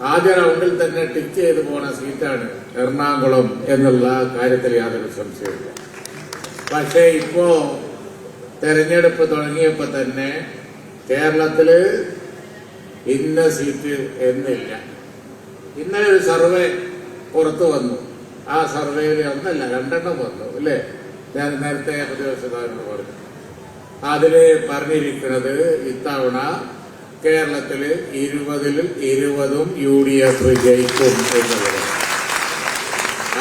ആദ്യ റൗണ്ടിൽ തന്നെ ടിക്ക് ചെയ്ത് പോണ സീറ്റാണ് എറണാകുളം എന്നുള്ള കാര്യത്തിൽ യാതൊരു സംശയമില്ല. പക്ഷേ ഇപ്പോ തെരഞ്ഞെടുപ്പ് തുടങ്ങിയപ്പോ തന്നെ കേരളത്തില് ഇന്ന സീറ്റ് എന്നില്ല. ഇന്നലെ ഒരു സർവേ പുറത്തു വന്നു. ആ സർവേയിൽ ഒന്നല്ല 2 വന്നു അല്ലേ? ഞാൻ നേരത്തെ പ്രതിപക്ഷക്കാരനോട് പറഞ്ഞു. അതില് പറഞ്ഞിരിക്കുന്നത് ഇത്തവണ കേരളത്തില് 20-ൽ 20 UDF ജയിക്കും എന്നുള്ളത്.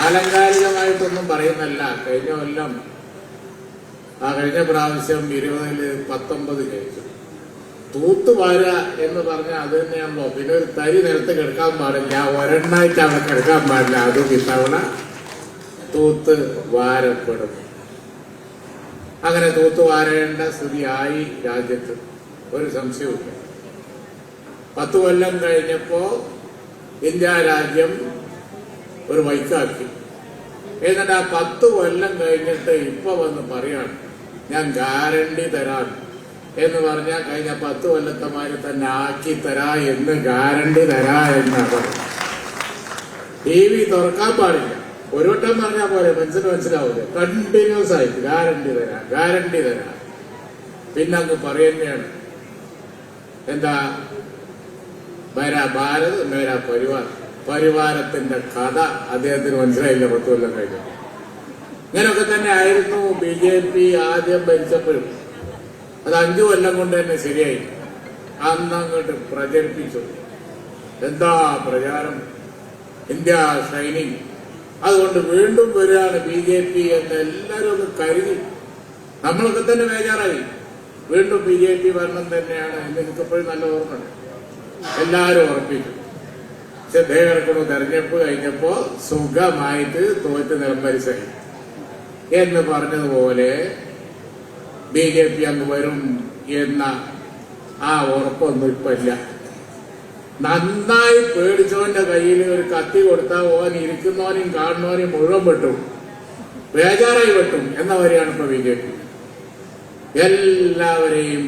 ആലങ്കാരികമായിട്ടൊന്നും പറയുന്നല്ല. കഴിഞ്ഞ പ്രാവശ്യം 20-ൽ 19 ജയിച്ചു. തൂത്തുവാര എന്ന് പറഞ്ഞാൽ അത് തന്നെയാണല്ലോ. പിന്നെ ഒരു തരി നിലത്ത് കിടക്കാൻ പാടില്ല, ഒരെണ്ണായിട്ട് അവിടെ കിടക്കാൻ പാടില്ല. അതും ഇത്തവണ തൂത്ത് വാരപ്പെടും. അങ്ങനെ തൂത്തുവാരേണ്ട സ്ഥിതിയായി രാജ്യത്ത്, ഒരു സംശയവുമില്ല. 10 കൊല്ലം കഴിഞ്ഞപ്പോ ഇന്ത്യ രാജ്യം ഒരു വൈക്കാക്കി. എന്നിട്ട് ആ 10 കൊല്ലം കഴിഞ്ഞിട്ട് ഇപ്പൊ വന്ന് പറയാണ് ഞാൻ ഗ്യാരണ്ടി തരാൻ എന്ന് പറഞ്ഞാൽ കഴിഞ്ഞ 10 കൊല്ലത്തമാര് തന്നെ ആക്കി തരാ എന്ന് ഗ്യാരണ്ടി തരാ എന്നാണ്. TV തുറക്കാൻ പാടില്ല. ഒരു വട്ടം പറഞ്ഞാൽ പോലെ മനസ്സിലാവൂല. കണ്ടിന്യൂസ് ആയിട്ട് ഗ്യാരണ്ടി തരാം. പിന്നെ അങ്ങ് പറയുന്നതാണ് എന്താ, മേരാ ഭാരത് മേരാ പരിവാർ. പരിവാരത്തിന്റെ കഥ അദ്ദേഹത്തിന് മനസ്സിലായില്ല 10 കൊല്ലം കഴിഞ്ഞു. ഇങ്ങനെയൊക്കെ തന്നെ ആയിരുന്നു BJP ആദ്യം ഭരിച്ചപ്പോഴും. അത് 5 കൊല്ലം കൊണ്ട് തന്നെ ശരിയായി. അന്നങ്ങോട്ട് പ്രചരിപ്പിച്ചു. എന്താ പ്രചാരം, ഇന്ത്യ ഷൈനിങ്. അതുകൊണ്ട് വീണ്ടും വരികയാണ് BJP എന്ന് എല്ലാവരും ഒന്ന് കരുതി. നമ്മളൊക്കെ തന്നെ ബേജാറായി. വീണ്ടും BJP ഭരണം തന്നെയാണ് എന്ന് എനിക്കെപ്പോഴും നല്ല ഓർമ്മയുണ്ട്. എല്ലാവരും ഉറപ്പിച്ചു. പക്ഷെ കിടക്കണു തെരഞ്ഞെടുപ്പ് കഴിഞ്ഞപ്പോ സുഖമായിട്ട് തോറ്റ് നിലംപരിശായി എന്ന് പറഞ്ഞതുപോലെ BJP അങ്ങ് വരും എന്ന ആ ഉറപ്പൊന്നും ഇപ്പൊ ഇല്ല. നന്നായി പേടിച്ചവന്റെ കയ്യിൽ ഒരു കത്തി കൊടുത്താൽ ഓൻ ഇരിക്കുന്നവനെയും കാണുന്നവനെയും മുഴുവൻ വെട്ടും, ബേജാറായി വെട്ടും എന്ന വരെയാണ് ഇപ്പൊ BJP. എല്ലാവരെയും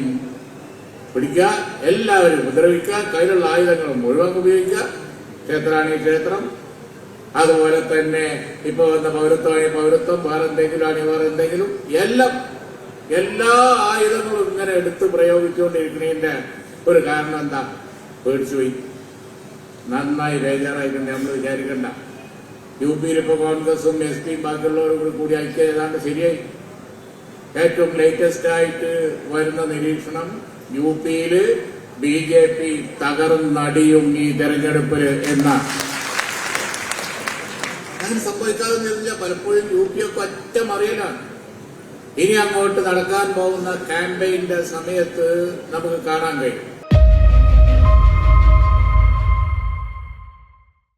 പിടിക്കുക, എല്ലാവരും ഉപദ്രവിക്കുക, കയ്യിലുള്ള ആയുധങ്ങൾ മുഴുവൻ ഉപയോഗിക്കുക. ക്ഷേത്രമാണെങ്കിൽ ക്ഷേത്രം, അതുപോലെ തന്നെ ഇപ്പൊ വന്ന പൗരത്വമാണെങ്കിൽ പൗരത്വം, വേറെ എന്തെങ്കിലും ആണെങ്കിൽ വേറെ എന്തെങ്കിലും, എല്ലാ ആയുധങ്ങളും ഇങ്ങനെ എടുത്ത് പ്രയോഗിച്ചുകൊണ്ടിരിക്കുന്നതിന്റെ ഒരു കാരണം എന്താ? പേടിച്ചുപോയി. നന്നായി ബേജാറായിട്ടുണ്ട്. നമ്മൾ വിചാരിക്കണ്ട. UP ഇപ്പൊ കോൺഗ്രസും SP ബാക്കിയുള്ളവരും കൂടി ഐക്യം ഏതാണ്ട് ശരിയായി. ഏറ്റവും ലേറ്റസ്റ്റ് ആയിട്ട് വരുന്ന നിരീക്ഷണം UP BJP തകർന്നടിയും ഈ തെരഞ്ഞെടുപ്പിൽ എന്ന. അങ്ങനെ സംഭവിക്കാതെ പലപ്പോഴും UP ഒക്കെ ഒറ്റ മറിയലാണ്. ഇനി അങ്ങോട്ട് നടക്കാൻ പോകുന്ന ക്യാമ്പയിന്റെ സമയത്ത് നമുക്ക് കാണാൻ കഴിയും.